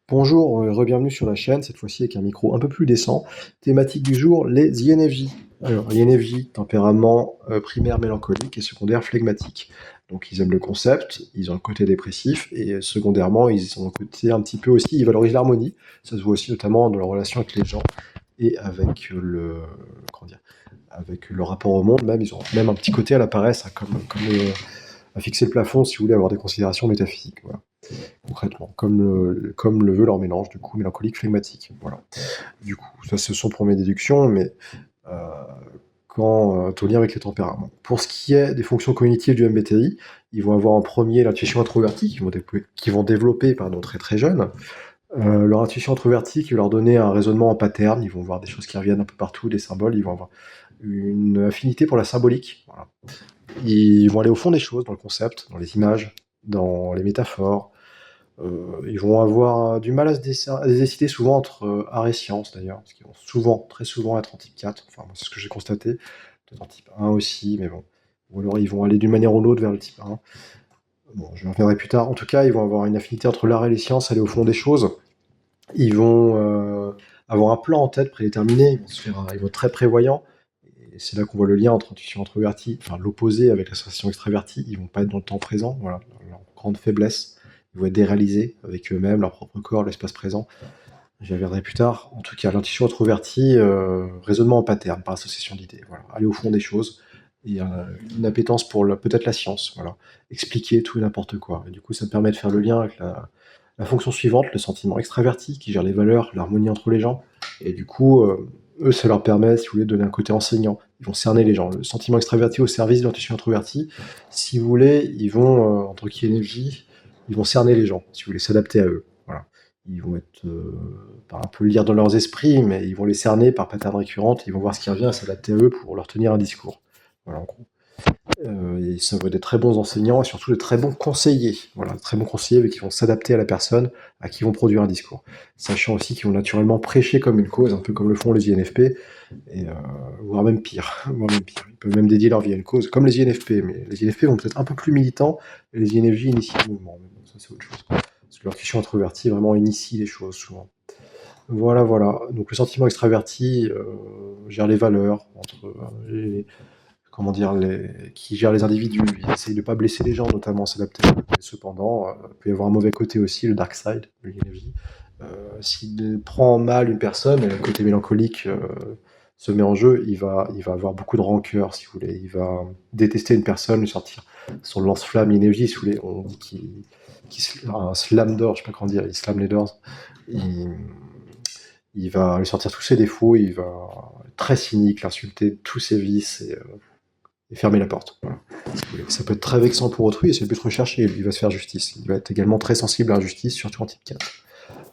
Bonjour, re-bienvenue sur la chaîne, cette fois-ci avec un micro un peu plus décent. Thématique du jour, les INFJ. Alors, INFJ, tempérament primaire mélancolique et secondaire flegmatique. Donc ils aiment le concept, ils ont le côté dépressif, et secondairement, ils ont le côté un petit peu aussi, ils valorisent l'harmonie. Ça se voit aussi notamment dans leur relation avec les gens et avec comment dire, avec le rapport au monde même. Ils ont même un petit côté à la paresse, hein, à fixer le plafond si vous voulez avoir des considérations métaphysiques. Voilà, concrètement, comme le veut leur mélange, du coup, mélancolique, flegmatique. Voilà. Du coup, ça, ce sont pour mes déductions, mais euh, au lien avec les tempéraments. Pour ce qui est des fonctions cognitives du MBTI, ils vont avoir en premier l'intuition introvertie, qui vont développer pardon, très très jeunes. Leur intuition introvertie qui va leur donner un raisonnement en pattern, ils vont voir des choses qui reviennent un peu partout, des symboles, ils vont avoir une affinité pour la symbolique. Voilà. Ils vont aller au fond des choses, dans le concept, dans les images, dans les métaphores. Ils vont avoir du mal à se décider souvent entre art et science d'ailleurs, parce qu'ils vont souvent, très souvent être en type 4, enfin moi, c'est ce que j'ai constaté, peut-être en type 1 aussi, mais bon. Ou alors ils vont aller d'une manière ou l'autre vers le type 1. Bon, je reviendrai plus tard. En tout cas, ils vont avoir une affinité entre l'art et les sciences, aller au fond des choses. Ils vont avoir un plan en tête prédéterminé, ils vont être très prévoyants. Et c'est là qu'on voit le lien entre intuition introvertie, enfin l'opposé avec la sensation extravertie. Ils vont pas être dans le temps présent, voilà, leur grande faiblesse. Ils vont être déréalisés avec eux-mêmes, leur propre corps, l'espace présent. J'y reviendrai plus tard. En tout cas, l'intuition introvertie, raisonnement en pattern, par association d'idées. Voilà. Aller au fond des choses. Et une appétence pour peut-être la science. Voilà. Expliquer tout et n'importe quoi. Et du coup, ça me permet de faire le lien avec la fonction suivante, le sentiment extraverti, qui gère les valeurs, l'harmonie entre les gens. Et du coup, eux, ça leur permet, si vous voulez, de donner un côté enseignant. Ils vont cerner les gens. Le sentiment extraverti au service de l'intuition introvertie. Si vous voulez, ils vont, entre qui énergie, ils vont cerner les gens, si vous voulez, s'adapter à eux. Voilà. Ils vont être, pas un peu lire dans leurs esprits, mais ils vont les cerner par pattern récurrente, ils vont voir ce qui revient et s'adapter à eux pour leur tenir un discours. Voilà, en gros. Et ça va être des très bons enseignants et surtout des très bons conseillers. Voilà, très bons conseillers qui vont s'adapter à la personne à qui vont produire un discours. Sachant aussi qu'ils vont naturellement prêcher comme une cause, un peu comme le font les INFP, et, voire même pire. Voire même pire. Ils peuvent même dédier leur vie à une cause, comme les INFP, mais les INFP vont peut-être un peu plus militants, et les INFJ initient le mouvement. Mais bon, ça c'est autre chose. Parce que leur question introvertie vraiment initie les choses souvent. Voilà, voilà. Donc le sentiment extraverti gère les valeurs entre comment dire, qui gère les individus. Il essaye de ne pas blesser les gens, notamment s'adapter. Cependant, il peut y avoir un mauvais côté aussi, le dark side, de l'énergie. S'il prend mal une personne, et le côté mélancolique se met en jeu, il va avoir beaucoup de rancœur, si vous voulez. Il va détester une personne, lui sortir son lance-flamme énergie, si vous voulez. On dit un slam door, je sais pas comment dire, il slam les doors. Il va lui sortir tous ses défauts, il va être très cynique, l'insulter de tous ses vices et fermer la porte. Voilà. Ça peut être très vexant pour autrui et c'est le but recherché. Il va se faire justice. Il va être également très sensible à la justice, surtout en type 4.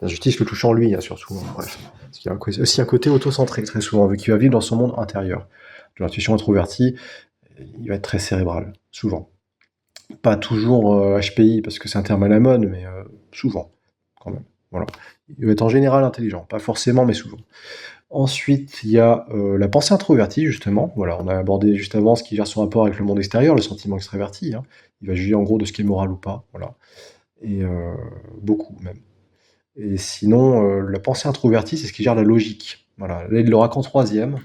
La justice le touchant lui, hein, surtout. Hein, bref. Parce qu'il y a aussi un côté auto-centré très souvent, vu qu'il va vivre dans son monde intérieur. De l'intuition introvertie, il va être très cérébral, souvent. Pas toujours HPI, parce que c'est un terme à la mode, mais souvent, quand même. Voilà. Il va être en général intelligent, pas forcément, mais souvent. Ensuite, il y a la pensée introvertie, justement. Voilà, on a abordé juste avant ce qui gère son rapport avec le monde extérieur, le sentiment extraverti. Hein. Il va juger en gros de ce qui est moral ou pas. Voilà. Et beaucoup même. Et sinon, la pensée introvertie, c'est ce qui gère la logique. Voilà. Là, il l'aura qu'en troisième.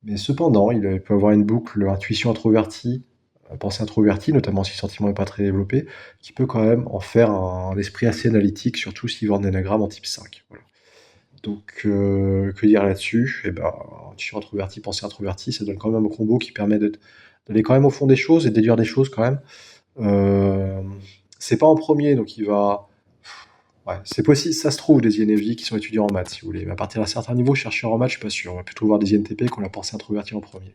Mais cependant, il peut avoir une boucle intuition introvertie, pensée introvertie, notamment si le sentiment n'est pas très développé, qui peut quand même en faire un esprit assez analytique, surtout s'il va en énagramme en type 5. Voilà. Donc, que dire là-dessus? Eh ben, intuition introverti, pensée introvertie, ça donne quand même un combo qui permet d'aller quand même au fond des choses et de déduire des choses quand même. Euh, c'est pas en premier, donc il va. Ouais, c'est possible, ça se trouve, des INFJ qui sont étudiants en maths, si vous voulez. Mais à partir d'un certain niveau, chercheurs en maths, je suis pas sûr. On va plutôt voir des INTP qui ont la pensée introvertie en premier.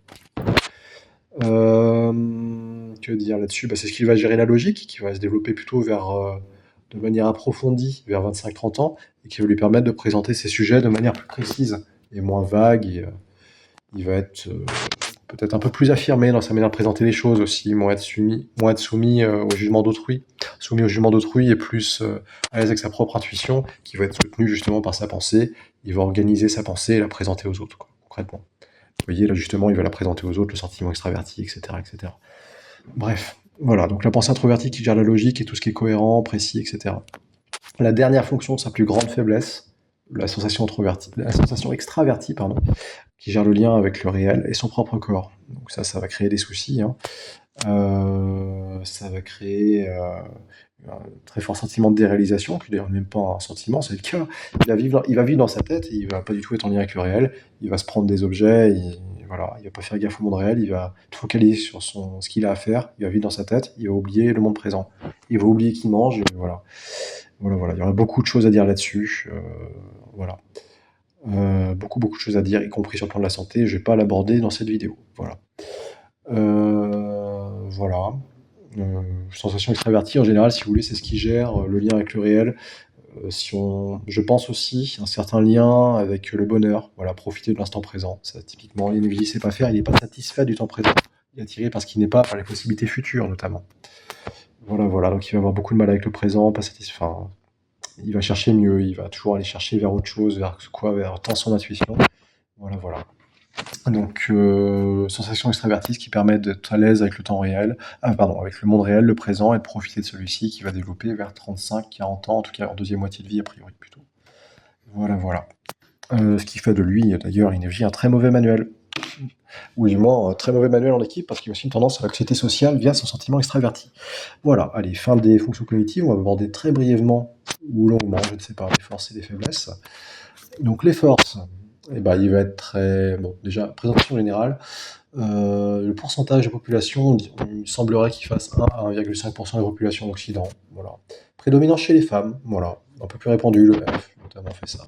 Que dire là-dessus? Bah, c'est ce qui va gérer la logique, qui va se développer plutôt de manière approfondie vers 25-30 ans, et qui va lui permettre de présenter ses sujets de manière plus précise et moins vague. Et, il va être peut-être un peu plus affirmé dans sa manière de présenter les choses aussi, moins être soumis au jugement d'autrui, soumis au jugement d'autrui et plus à l'aise avec sa propre intuition, qui va être soutenue justement par sa pensée. Il va organiser sa pensée et la présenter aux autres, quoi, concrètement. Vous voyez, là justement, il va la présenter aux autres, le sentiment extraverti, etc., etc. Bref, voilà, donc la pensée introvertie qui gère la logique et tout ce qui est cohérent, précis, etc. La dernière fonction de sa plus grande faiblesse, la sensation extravertie, pardon, qui gère le lien avec le réel et son propre corps. Donc ça va créer des soucis, hein. Ça va créer un très fort sentiment de déréalisation, qui d'ailleurs même pas un sentiment, c'est le cas. Il va vivre dans sa tête, et il va pas du tout être en lien avec le réel. Il va se prendre des objets, voilà, il va pas faire gaffe au monde réel, il va tout focaliser sur ce qu'il a à faire, il va vivre dans sa tête, il va oublier le monde présent. Il va oublier qu'il mange, et voilà. Voilà, voilà. Il y aurait beaucoup de choses à dire là-dessus. Voilà. Beaucoup, beaucoup de choses à dire, y compris sur le plan de la santé. Je vais pas l'aborder dans cette vidéo. Voilà. Voilà. Sensation extravertie, en général, si vous voulez, c'est ce qui gère le lien avec le réel. Je pense aussi un certain lien avec le bonheur. Voilà, profiter de l'instant présent. Ça, typiquement, l'INFJ sait pas faire. Il n'est pas satisfait du temps présent. Il est attiré par ce qui n'est pas, par les possibilités futures, notamment. Voilà, voilà. Donc, il va avoir beaucoup de mal avec le présent, pas satisfait. Enfin, il va chercher mieux. Il va toujours aller chercher vers autre chose, vers quoi? Vers tant son intuition. Voilà, voilà. Donc, sensation extravertie, ce qui permet d'être à l'aise avec le temps réel, avec le monde réel, le présent, et de profiter de celui-ci, qui va développer vers 35-40 ans, en tout cas en deuxième moitié de vie, a priori, plutôt. Voilà, voilà. Ce qui fait de lui, d'ailleurs, INFJ, un très mauvais manuel. Ou du moins, un très mauvais manuel en équipe, parce qu'il a aussi une tendance à l'anxiété sociale via son sentiment extraverti. Voilà, allez, fin des fonctions cognitives. On va aborder très brièvement, ou longuement, je ne sais pas, les forces et les faiblesses. Donc, les forces, eh ben, il va être très... Bon, déjà, présentation générale. Le pourcentage de population, il semblerait qu'il fasse 1 à 1,5% de la population d'Occident. Voilà. Prédominant chez les femmes, voilà. Un peu plus répandu, le F, notamment, fait ça.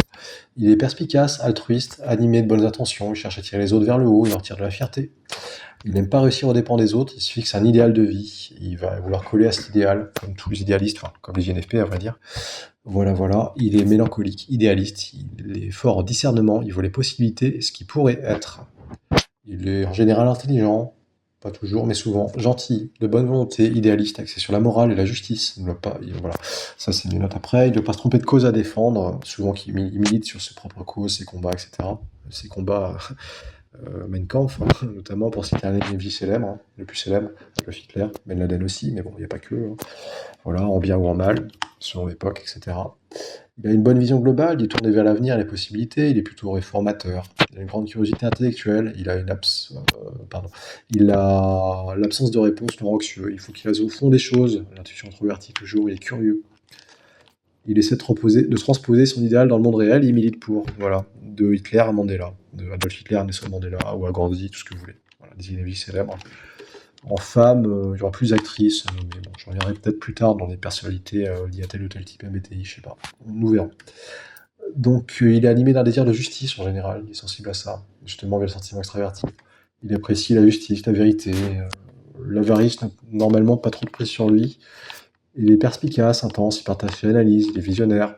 Il est perspicace, altruiste, animé de bonnes intentions, il cherche à tirer les autres vers le haut, il leur tire de la fierté. Il n'aime pas réussir aux dépens des autres, il se fixe un idéal de vie, il va vouloir coller à cet idéal, comme tous les idéalistes, enfin, comme les INFP, à vrai dire. Voilà, voilà. Il est mélancolique, idéaliste, il est fort en discernement, il voit les possibilités et ce qui pourrait être. Il est en général intelligent, pas toujours, mais souvent, gentil, de bonne volonté, idéaliste, axé sur la morale et la justice. Il ne doit pas, voilà. Ça, c'est une note après. Il ne doit pas se tromper de cause à défendre, souvent qu'il milite sur ses propres causes, ses combats, etc. Ses combats, Mein Kampf, hein, notamment pour citer un ennemi célèbre, hein, le plus célèbre, Adolf Hitler, Ben Laden aussi, mais bon, il n'y a pas que. Hein. Voilà, en bien ou en mal, selon l'époque, etc. Il a une bonne vision globale, il est tourné vers l'avenir et les possibilités, il est plutôt réformateur. Il a une grande curiosité intellectuelle, il a l'absence de réponse non anxieux, il faut qu'il aille au fond des choses, l'intuition introvertie toujours, il est curieux. Il essaie de transposer son idéal dans le monde réel, il milite pour, voilà, de Hitler à Mandela, de Adolf Hitler à Nelson Mandela, ou à Gandhi, tout ce que vous voulez. Voilà, des idées célèbres. En femme, il y aura plus d'actrices, mais bon, j'en reviendrai peut-être plus tard dans des personnalités liées à tel ou tel type MBTI, je sais pas. Nous verrons. Donc, il est animé d'un désir de justice en général, il est sensible à ça, justement via le sentiment extraverti. Il apprécie la justice, la vérité, l'avarice n'a normalement pas trop de prise sur lui. Il est perspicace, intense, il partage ses analyses, il est visionnaire.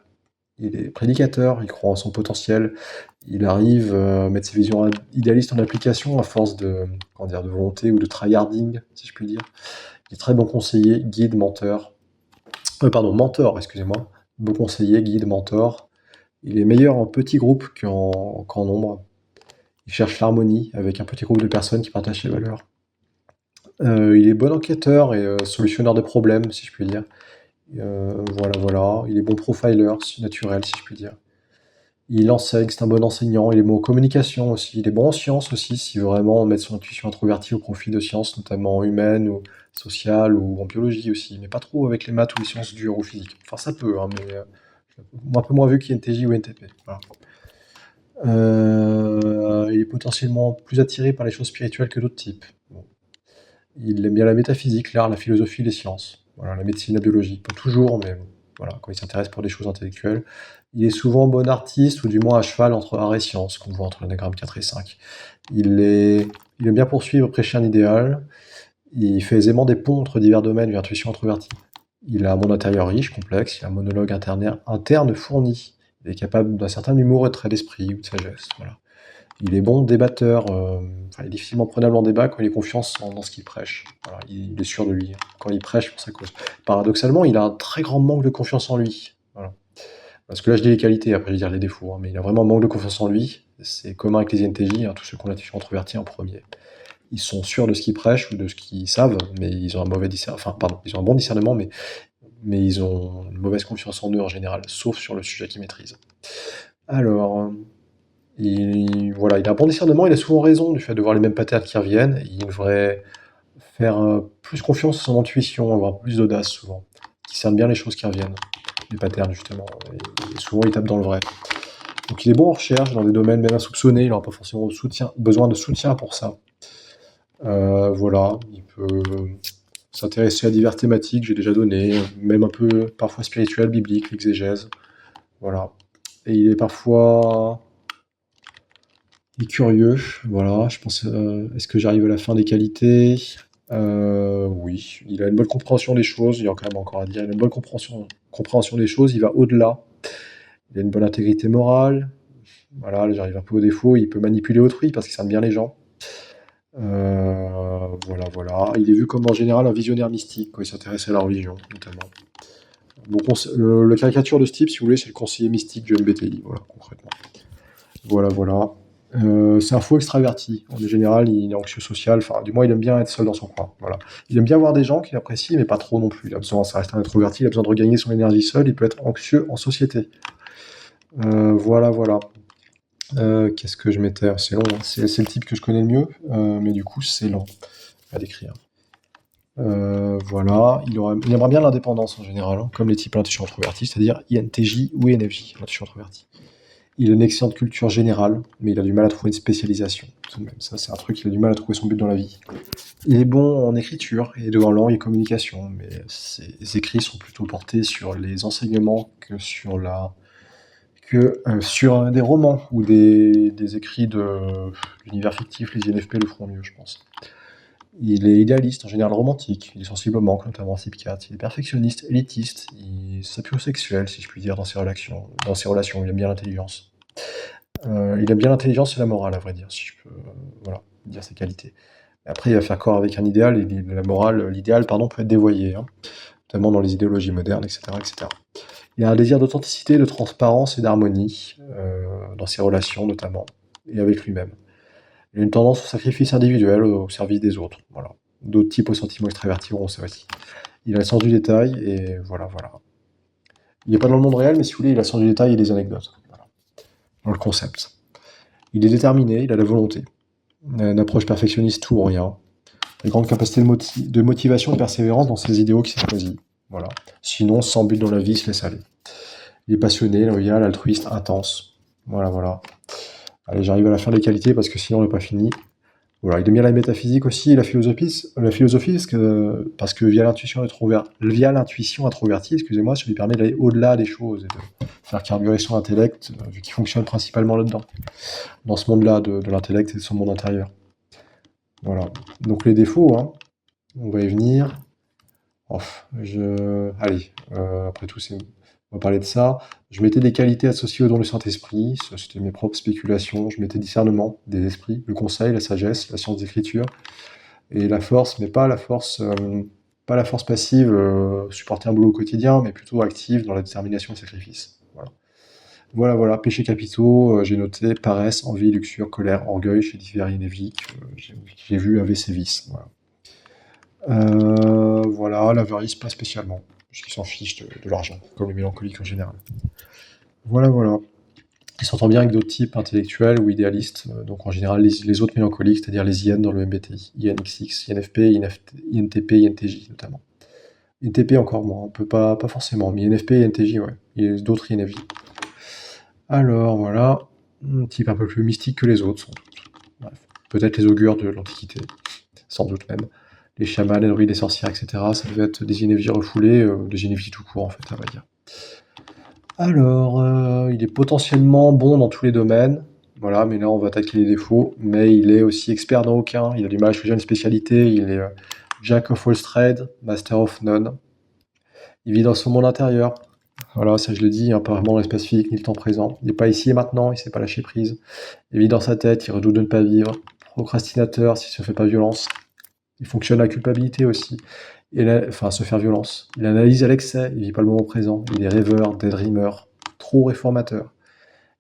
Il est prédicateur, il croit en son potentiel, il arrive à mettre ses visions idéalistes en application à force de volonté ou de tryharding, si je puis dire. Il est très bon conseiller, guide, mentor. Excusez-moi. Bon conseiller, guide, mentor. Il est meilleur en petit groupe qu'en nombre. Il cherche l'harmonie avec un petit groupe de personnes qui partagent ses valeurs. Il est bon enquêteur et solutionneur de problèmes, si je puis dire. Voilà, voilà. Il est bon profiler, naturel, si je puis dire. Il enseigne, c'est un bon enseignant. Il est bon en communication aussi. Il est bon en sciences aussi, si veut vraiment mettre son intuition introvertie au profit de sciences, notamment humaines ou sociales ou en biologie aussi. Mais pas trop avec les maths ou les sciences dures ou physiques. Enfin, ça peut, hein, mais un peu moins vu qu'INTJ ou NTP. Voilà. Il est potentiellement plus attiré par les choses spirituelles que d'autres types. Bon. Il aime bien la métaphysique, l'art, la philosophie, les sciences. Voilà, la médecine, la biologie. Pas toujours, mais voilà, quand il s'intéresse pour des choses intellectuelles. Il est souvent bon artiste, ou du moins à cheval entre art et science, qu'on voit entre l'anagramme 4 et 5. Il aime bien poursuivre, prêcher un idéal. Il fait aisément des ponts entre divers domaines, une intuition introvertie. Il a un monde intérieur riche, complexe, il a un monologue interne fourni. Il est capable d'un certain humour et de trait d'esprit ou de sagesse. Voilà. Il est bon débatteur, il est difficilement prenable en débat quand il a confiance dans ce qu'il prêche. Voilà, il est sûr de lui, quand il prêche pour sa cause. Paradoxalement, il a un très grand manque de confiance en lui. Voilà. Parce que là, je dis les qualités, après je vais dire les défauts, hein, mais il a vraiment un manque de confiance en lui. C'est commun avec les INTJ, hein, tous ceux qui ont l'intuition introvertie en premier. Ils sont sûrs de ce qu'ils prêchent ou de ce qu'ils savent, mais ils ont un mauvais discernement, ils ont un bon discernement, mais mais ils ont une mauvaise confiance en eux en général, sauf sur le sujet qu'ils maîtrisent. Alors, voilà, il a un bon discernement, il a souvent raison du fait de voir les mêmes patterns qui reviennent. Il devrait faire plus confiance à son intuition, avoir plus d'audace souvent, qui cerne bien les choses qui reviennent, les patterns justement, et souvent il tape dans le vrai. Donc il est bon en recherche, dans des domaines même insoupçonnés, il n'aura pas forcément besoin de soutien pour ça. Voilà, il peut s'intéresser à diverses thématiques, j'ai déjà donné, même un peu parfois spirituel, biblique, l'exégèse. Voilà. Et il est parfois curieux, voilà, je pense, est-ce que j'arrive à la fin des qualités? Oui, il a une bonne compréhension des choses, il y a quand même encore à dire, il a une bonne compréhension des choses, il va au-delà. Il a une bonne intégrité morale, voilà, là j'arrive un peu au défaut, il peut manipuler autrui parce qu'il sent bien les gens. Voilà, voilà. Il est vu comme en général un visionnaire mystique, quand il s'intéresse à la religion, notamment. Bon, le caricature de ce type, si vous voulez, c'est le conseiller mystique du MBTI, voilà, concrètement. Voilà, voilà. C'est un faux extraverti. En général, il est anxieux social, enfin, du moins, il aime bien être seul dans son coin. Voilà. Il aime bien voir des gens qu'il apprécie, mais pas trop non plus. Il a besoin, ça reste un introverti, il a besoin de regagner son énergie seul, il peut être anxieux en société. Voilà, voilà. Qu'est-ce que je mettais? C'est long, hein. C'est le type que je connais le mieux, mais du coup, c'est long à décrire. Voilà, il aimerait bien l'indépendance en général, hein, comme les types intuition introvertis, c'est-à-dire INTJ ou INFJ, intuition introverti. Il a une excellente culture générale, mais il a du mal à trouver une spécialisation. Tout de même, ça c'est un truc, il a du mal à trouver son but dans la vie. Il est bon en écriture et en langue et communication, mais ses écrits sont plutôt portés sur les enseignements que sur des romans ou des écrits de l'univers fictif. Les INFP le feront mieux, je pense. Il est idéaliste, en général romantique, il est sensible au manque, notamment en type 4. Il est perfectionniste, élitiste, il est sapiosexuel, si je puis dire, dans ses relations, il aime bien l'intelligence. Il aime bien l'intelligence et la morale, à vrai dire, si je peux voilà, dire ses qualités. Après, il va faire corps avec un idéal, et l'idéal, pardon, peut être dévoyé, hein, notamment dans les idéologies modernes, etc., etc. Il a un désir d'authenticité, de transparence et d'harmonie, dans ses relations notamment, et avec lui-même. Il a une tendance au sacrifice individuel au service des autres. Voilà. D'autres types aux sentiments extravertis auront ça aussi. Il a le sens du détail et voilà, voilà. Il n'est pas dans le monde réel, mais si vous voulez, il a le sens du détail et des anecdotes. Voilà. Dans le concept. Il est déterminé, il a la volonté. Une approche perfectionniste, tout ou rien. Une grande capacité de motivation et de persévérance dans ses idéaux qu'il s'est choisis. Voilà. Sinon, sans but dans la vie, il se laisse aller. Il est passionné, loyal, altruiste, intense. Voilà, voilà. Allez, j'arrive à la fin des qualités parce que sinon on n'est pas fini. Voilà, il aime bien la métaphysique aussi et la philosophie parce que via l'intuition introvertie, excusez-moi, ça lui permet d'aller au-delà des choses et de faire carburer son intellect, vu qu'il fonctionne principalement là-dedans, dans ce monde-là de l'intellect et de son monde intérieur. Voilà. Donc les défauts, hein, on va y venir. Allez, après tout, on va parler de ça. Je mettais des qualités associées au don du Saint-Esprit, ça c'était mes propres spéculations. Je mettais discernement des esprits, le conseil, la sagesse, la science d'écriture, et la force, mais pas la force passive, supporter un boulot au quotidien, mais plutôt active dans la détermination et le sacrifice. Voilà. Voilà, voilà, péchés capitaux, j'ai noté paresse, envie, luxure, colère, orgueil chez divers INFJ, j'ai vu AVC vices. Voilà. Voilà, l'avarice, pas spécialement, puisqu'il s'en fiche de l'argent, comme les mélancoliques en général. Voilà, voilà. Il s'entend bien avec d'autres types intellectuels ou idéalistes, donc en général les autres mélancoliques, c'est-à-dire les IN dans le MBTI, INXX, INFP, INTP, INTJ notamment. INTP encore moins, on peut pas forcément, mais INFP, INTJ, ouais. Il y a d'autres INFJ. Alors voilà, un type un peu plus mystique que les autres, sans doute. Bref. Peut-être les augures de l'Antiquité, sans doute même. Les chamans, les druides, les sorcières, etc. Ça devait être des INFJ refoulés, des INFJ tout court en fait, à vrai dire. Alors, il est potentiellement bon dans tous les domaines, voilà, mais là on va attaquer les défauts, mais il est aussi expert dans aucun, il a du mal à choisir une spécialité, il est Jack of all trades, Master of none. Il vit dans son monde intérieur, voilà, ça je le dis, hein, pas vraiment dans l'espace physique ni le temps présent. Il n'est pas ici et maintenant, il ne sait pas lâcher prise. Il vit dans sa tête, il redoute de ne pas vivre. Procrastinateur s'il se fait pas violence. Il fonctionne à la culpabilité aussi. Enfin, se faire violence. Il analyse à l'excès, il vit pas le moment présent. Il est rêveur, daydreamer, trop réformateur.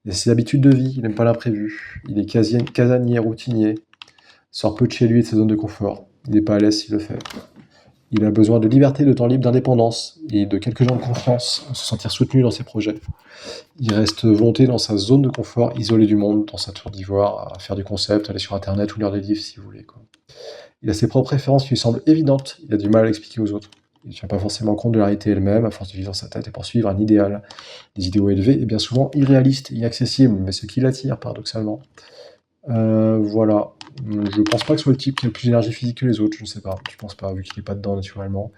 Il a ses habitudes de vie, il n'aime pas l'imprévu. Il est casanier, routinier. Sort peu de chez lui et de sa zone de confort. Il n'est pas à l'aise s'il le fait. Il a besoin de liberté, de temps libre, d'indépendance et de quelques gens de confiance, se sentir soutenu dans ses projets. Il reste volonté dans sa zone de confort, isolé du monde, dans sa tour d'ivoire, à faire du concept, aller sur internet ou lire des livres si vous voulez, quoi. Il a ses propres préférences qui lui semblent évidentes, il a du mal à l'expliquer aux autres. Il ne tient pas forcément compte de la réalité elle-même, à force de vivre dans sa tête et poursuivre un idéal. Des idéaux élevés et bien souvent irréalistes, inaccessibles, mais ce qui l'attire, paradoxalement. Voilà. Je pense pas que ce soit le type qui a le plus d'énergie physique que les autres, je ne sais pas. Je pense pas, vu qu'il n'est pas dedans naturellement.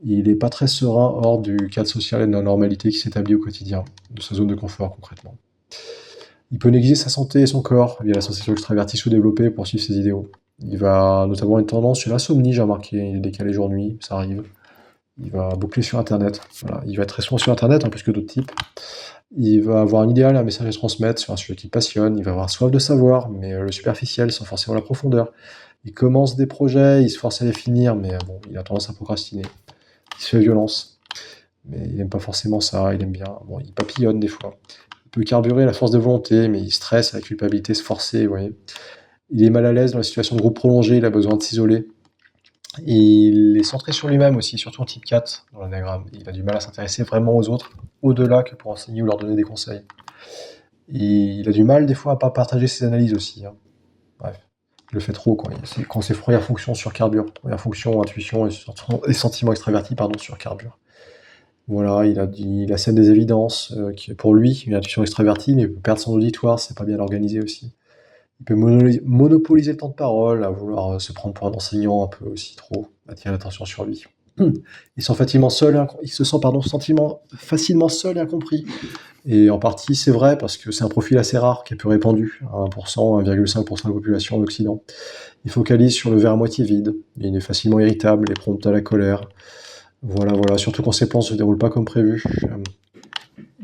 Il n'est pas très serein hors du cadre social et de la normalité qui s'établit au quotidien, de sa zone de confort concrètement. Il peut négliger sa santé et son corps via la sensation extravertie sous-développée pour suivre ses idéaux. Il va notamment avoir une tendance sur l'insomnie, j'ai remarqué, il est décalé jour-nuit, ça arrive. Il va boucler sur Internet, voilà. Il va être très souvent sur Internet, plus que d'autres types. Il va avoir un idéal, un message à transmettre sur un sujet qui le passionne. Il va avoir soif de savoir, mais le superficiel sans forcément la profondeur. Il commence des projets, il se force à les finir, mais bon, il a tendance à procrastiner. Il se fait violence, mais il n'aime pas forcément ça, il aime bien. Bon, il papillonne des fois. Il peut carburer la force de volonté, mais il stresse à la culpabilité, se forcer, vous voyez. Il est mal à l'aise dans la situation de groupe prolongée, il a besoin de s'isoler. Il est centré sur lui-même aussi, surtout en type 4 dans l'anagramme. Il a du mal à s'intéresser vraiment aux autres, au-delà que pour enseigner ou leur donner des conseils. Et il a du mal des fois à pas partager ses analyses aussi, hein. Bref, il le fait trop quand ses premières fonctions surcarburent. Première fonction, intuition et sentiments extravertis, pardon, surcarburent. Voilà, il a celle des évidences, qui est pour lui une intuition extravertie, mais il peut perdre son auditoire, c'est pas bien organisé aussi. Il peut monopoliser le temps de parole, à vouloir se prendre pour un enseignant un peu aussi trop, attirer l'attention sur lui. Il se sent facilement seul, il se sent facilement seul et incompris. Et en partie, c'est vrai, parce que c'est un profil assez rare, qui est peu répandu, à 1%, 1,5% de la population en Occident. Il focalise sur le verre à moitié vide, il est facilement irritable et prompt à la colère. Voilà, voilà, surtout quand ses plans ne se déroulent pas comme prévu.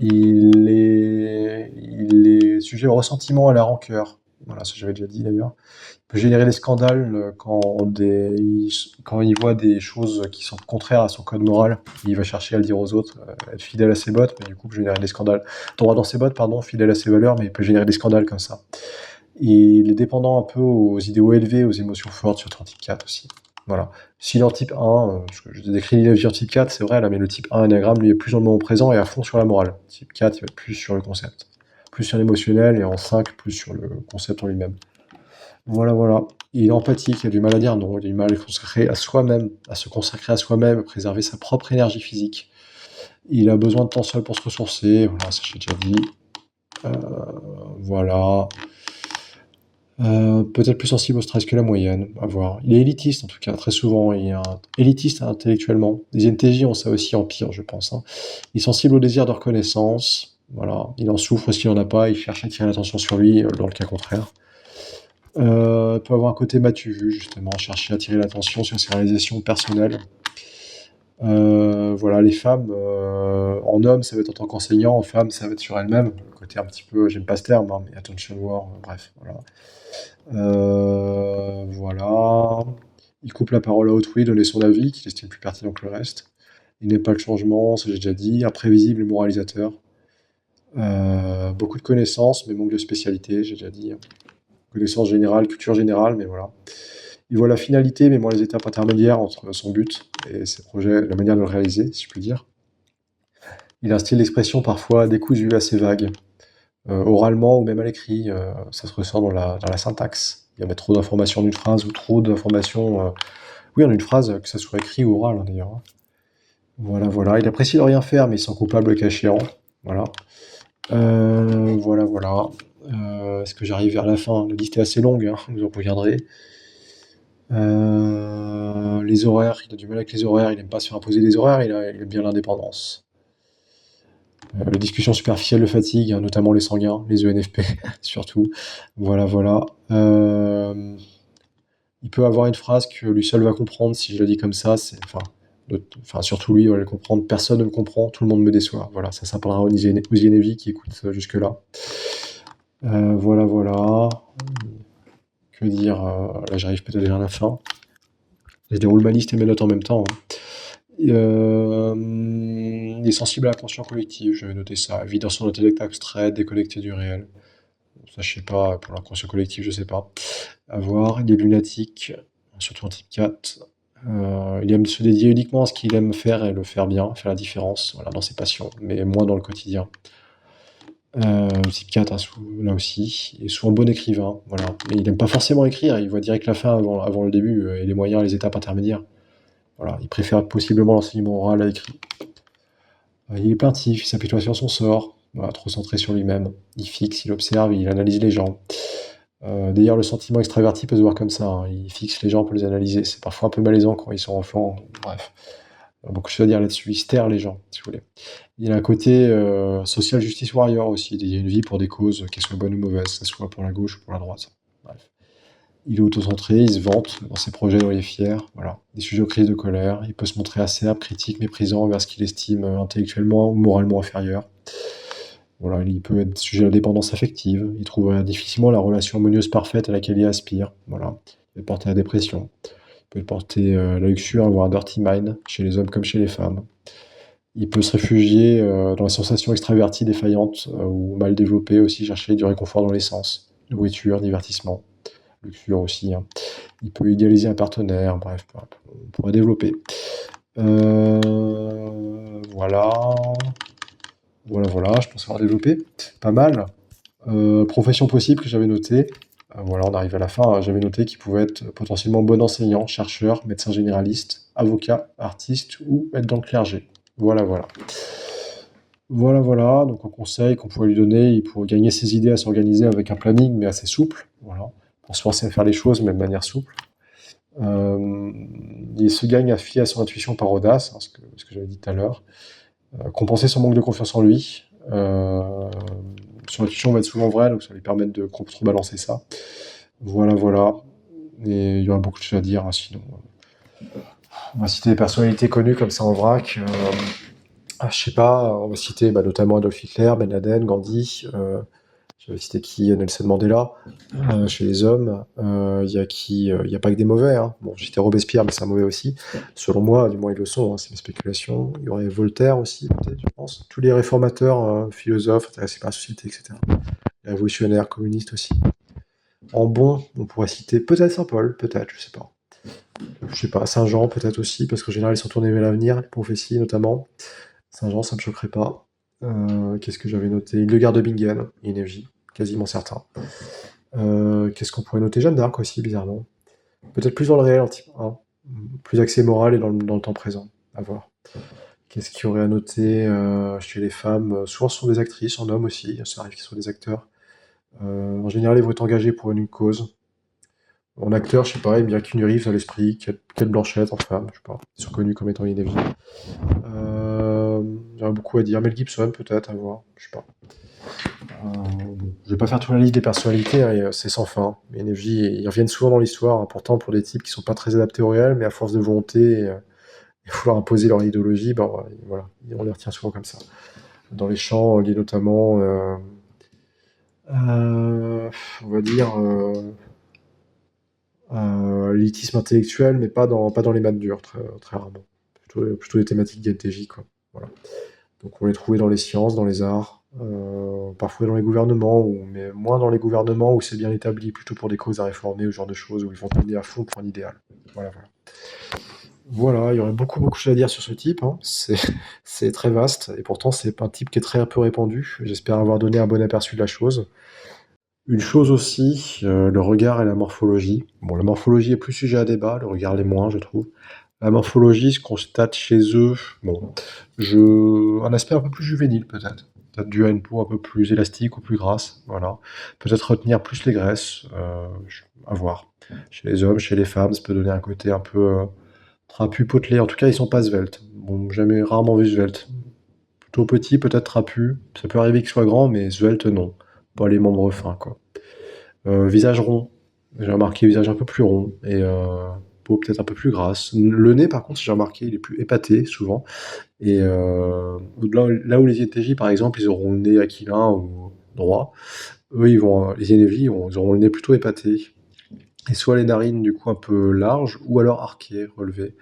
Il est sujet au ressentiment et à la rancœur. Voilà, ça j'avais déjà dit d'ailleurs. Il peut générer des scandales quand il voit des choses qui sont contraires à son code moral. Il va chercher à le dire aux autres, être fidèle à ses bottes, mais du coup peut générer des scandales. Droit dans ses bottes, pardon, fidèle à ses valeurs, mais il peut générer des scandales comme ça. Il est dépendant un peu aux idéaux élevés, aux émotions fortes, sur 34 aussi. Voilà. S'il est en type 1, je décris l'énergie en type 4, c'est vrai, là, mais le type 1 anagramme, lui, est plus dans le moment présent et à fond sur la morale. Type 4, il va être plus sur le concept. Plus sur l'émotionnel, et en 5, plus sur le concept en lui-même. Voilà, voilà. Il est empathique, il a du mal à dire non, il a du mal à consacrer à soi-même, à se consacrer à soi-même, à préserver sa propre énergie physique. Il a besoin de temps seul pour se ressourcer, voilà, ça j'ai déjà dit. Voilà. Peut-être plus sensible au stress que la moyenne, à voir. Il est élitiste en tout cas, très souvent, il est élitiste intellectuellement. Les INTJ ont ça aussi en pire, je pense, hein. Il est sensible au désir de reconnaissance, voilà. Il en souffre s'il n'en a pas, il cherche à attirer l'attention sur lui, dans le cas contraire. Peut avoir un côté m'as-tu vu, justement, chercher à attirer l'attention sur ses réalisations personnelles. Voilà, les femmes, en homme, ça va être en tant qu'enseignant, en femme, ça va être sur elle-même. Le côté un petit peu, j'aime pas ce terme, hein, mais attention war, bref, voilà. Voilà. Il coupe la parole à autrui, donner son avis, qu'il estime plus pertinent que le reste. Il n'aime pas le changement, ça j'ai déjà dit. Imprévisible et moralisateur. Beaucoup de connaissances, mais manque de spécialité, j'ai déjà dit. Connaissances générales, culture générale, mais voilà. Il voit la finalité, mais moins les étapes intermédiaires entre son but et ses projets, la manière de le réaliser, si je puis dire. Il a un style d'expression parfois décousu, assez vague. Oralement ou même à l'écrit, ça se ressent dans la syntaxe. Il y avait trop d'informations en une phrase ou trop d'informations, oui, en une phrase, que ça soit écrit ou oral, hein, d'ailleurs, hein. Voilà, voilà. Il apprécie de rien faire, mais il se sent coupable le cas échéant. Voilà. Voilà, voilà. Est-ce que j'arrive vers la fin? La liste est assez longue, hein, vous en conviendrez. Les horaires, il a du mal avec les horaires, il n'aime pas se faire imposer des horaires, il aime bien l'indépendance. Les discussions superficielles le fatiguent, hein, notamment les sanguins, les ENFP, surtout. Voilà, voilà. Il peut avoir une phrase que lui seul va comprendre, si je la dis comme ça, surtout lui va le comprendre, personne ne me comprend, tout le monde me déçoit. Voilà, ça parlera aux Zienevi qui écoutent jusque-là. Voilà, voilà. Que dire, là j'arrive peut-être déjà à la fin. Je déroule ma liste et mes notes en même temps, hein. Il est sensible à la conscience collective, je vais noter ça. Vit dans son intellect abstrait, déconnecté du réel. Ça, je sais pas, pour la conscience collective, je sais pas. À voir. Il est lunatique, surtout en type 4. Il aime se dédier uniquement à ce qu'il aime faire et le faire bien, faire la différence, voilà, dans ses passions, mais moins dans le quotidien. Type 4, hein, là aussi, il est souvent bon écrivain, voilà. Mais il n'aime pas forcément écrire, il voit direct la fin avant le début et les moyens, les étapes intermédiaires. Voilà, il préfère possiblement l'enseignement oral à l'écrit. Il est plaintif, il s'apitoie sur son sort, voilà, trop centré sur lui-même. Il fixe, il observe, il analyse les gens. D'ailleurs, le sentiment extraverti peut se voir comme ça, hein. Il fixe les gens pour les analyser. C'est parfois un peu malaisant quand ils sont enfants. Bref, beaucoup de choses à dire là-dessus. Il se terre les gens, si vous voulez. Il a un côté social justice warrior aussi. Il y a une vie pour des causes, qu'elles soient bonnes ou mauvaises, que ce soit pour la gauche ou pour la droite. Bref. Il est autocentré, il se vante dans ses projets dont il est fier. Voilà. Des sujets aux crises de colère. Il peut se montrer acerbe, critique, méprisant envers ce qu'il estime intellectuellement ou moralement inférieur. Voilà, il peut être sujet à la dépendance affective. Il trouve difficilement la relation harmonieuse parfaite à laquelle il aspire. Voilà. Il peut porter à la dépression. Il peut porter la luxure, avoir un dirty mind, chez les hommes comme chez les femmes. Il peut se réfugier dans les sensations extraverties défaillantes ou mal développées aussi, chercher du réconfort dans les sens. Nourriture, divertissement, luxure aussi, hein. Il peut idéaliser un partenaire, bref, on pourrait développer. Voilà. Voilà, je pense avoir développé. Pas mal. Profession possible que j'avais noté. Voilà, on arrive à la fin. J'avais noté qu'il pouvait être potentiellement bon enseignant, chercheur, médecin généraliste, avocat, artiste ou être dans le clergé. Voilà. Voilà. Donc un conseil qu'on pourrait lui donner, il pourrait gagner ses idées à s'organiser avec un planning, mais assez souple. Voilà. Pour se forcer à faire les choses, mais de manière souple. Il se gagne à se fier à son intuition par audace, hein, ce que j'avais dit tout à l'heure. Compenser son manque de confiance en lui. Son intuition va être souvent vraie, donc ça va lui permettre de contrebalancer ça. Voilà. Et il y aura beaucoup de choses à dire, hein, sinon. On va citer des personnalités connues comme ça en vrac. Je sais pas, on va citer notamment Adolf Hitler, Ben Laden, Gandhi. Je vais citer qui? Nelson Mandela. Chez les hommes, il y a qui? Il n'y a pas que des mauvais, hein. Bon, j'ai cité Robespierre, mais c'est un mauvais aussi. Selon moi, du moins ils le sont, hein, c'est une spéculation. Il y aurait Voltaire aussi, peut-être, je pense. Tous les réformateurs, philosophes, intéressés par la société, etc. Les révolutionnaires, communistes aussi. En bon, on pourrait citer peut-être Saint-Paul, peut-être, je sais pas. Je sais pas, Saint-Jean peut-être aussi, parce qu'en général ils sont tournés vers l'avenir, les prophéties notamment. Saint-Jean, ça me choquerait pas. Qu'est-ce que j'avais noté? Hildegard de Bingen, INFJ, quasiment certain. Qu'est-ce qu'on pourrait noter? Jeanne d'Arc aussi, bizarrement. Peut-être plus dans le réel, en type 1. Plus axé moral et dans le temps présent. À voir. Qu'est-ce qu'il y aurait à noter chez les femmes? Souvent ce sont des actrices, en hommes aussi, ça arrive qu'ils soient des acteurs. En général, ils vont être engagés pour une cause. En acteur, je sais pas, il me vient Keanu Reeves à l'esprit, Kate Blanchett en femme, je sais pas. Ils sont connus comme étant INFJ. J'aurais beaucoup à dire. Mel Gibson, peut-être, à voir, je sais pas. Je vais pas faire toute la liste des personnalités, hein, c'est sans fin. Les NFJ, ils reviennent souvent dans l'histoire, important pour des types qui sont pas très adaptés au réel, mais à force de volonté et vouloir imposer leur idéologie, voilà, on les retient souvent comme ça. Dans les champs liés notamment, on va dire, l'élitisme intellectuel, mais pas dans les maths dures, très rarement. Plutôt les thématiques d'INTJ, quoi. Voilà. Donc on les trouvait dans les sciences, dans les arts, parfois dans les gouvernements, mais moins dans les gouvernements où c'est bien établi, plutôt pour des causes à réformer, ou ce genre de choses, où ils vont donner à fond pour un idéal. Voilà, il y aurait beaucoup de choses à dire sur ce type, hein. C'est très vaste, et pourtant c'est un type qui est très peu répandu. J'espère avoir donné un bon aperçu de la chose. Une chose aussi, le regard et la morphologie. Bon, la morphologie est plus sujet à débat, le regard l'est moins, je trouve. La morphologie se constate chez eux, bon, un aspect un peu plus juvénile peut-être. Peut-être dû à une peau un peu plus élastique ou plus grasse, voilà. Peut-être retenir plus les graisses, à voir. Chez les hommes, chez les femmes, ça peut donner un côté un peu trapu, potelé. En tout cas, ils sont pas sveltes. Bon, jamais, rarement vu svelte. Plutôt petit, peut-être trapu. Ça peut arriver qu'ils soient grands, mais svelte, non. Pas les membres fins, quoi. Visage rond. J'ai remarqué visage un peu plus rond et peau peut-être un peu plus grasse. Le nez, par contre, j'ai remarqué, il est plus épaté souvent. Et là où les INTJ, par exemple, ils auront le nez aquilin ou droit, eux, les INFJ, ils auront le nez plutôt épaté. Et soit les narines, du coup, un peu larges, ou alors arquées, relevées.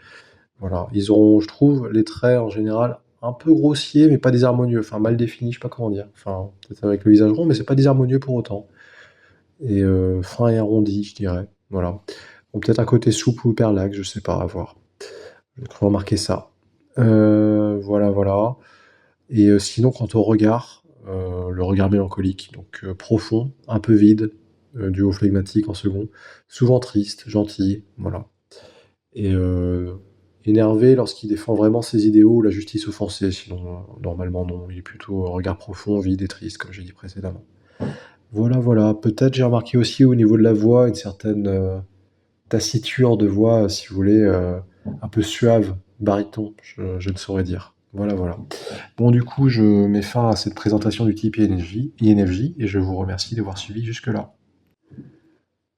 Voilà. Ils auront, je trouve, les traits en général un peu grossiers, mais pas désharmonieux. Enfin, mal définis, je sais pas comment dire. Enfin, peut-être avec le visage rond, mais c'est pas désharmonieux pour autant. Et fin et arrondi, je dirais. Voilà. Ou peut-être un côté souple ou hyperlaxe, je sais pas, à voir. J'ai cru remarquer ça. Voilà, voilà. Et sinon, quant au regard, le regard mélancolique, donc profond, un peu vide, duo flegmatique en second, souvent triste, gentil, voilà. Et énervé lorsqu'il défend vraiment ses idéaux ou la justice offensée, sinon, normalement non, il est plutôt regard profond, vide et triste, comme j'ai dit précédemment. Voilà, voilà. Peut-être j'ai remarqué aussi au niveau de la voix une certaine, taciture de voix, si vous voulez, un peu suave, baryton, je ne saurais dire. Voilà, voilà. Bon, du coup, je mets fin à cette présentation du type INFJ et je vous remercie d'avoir suivi jusque-là.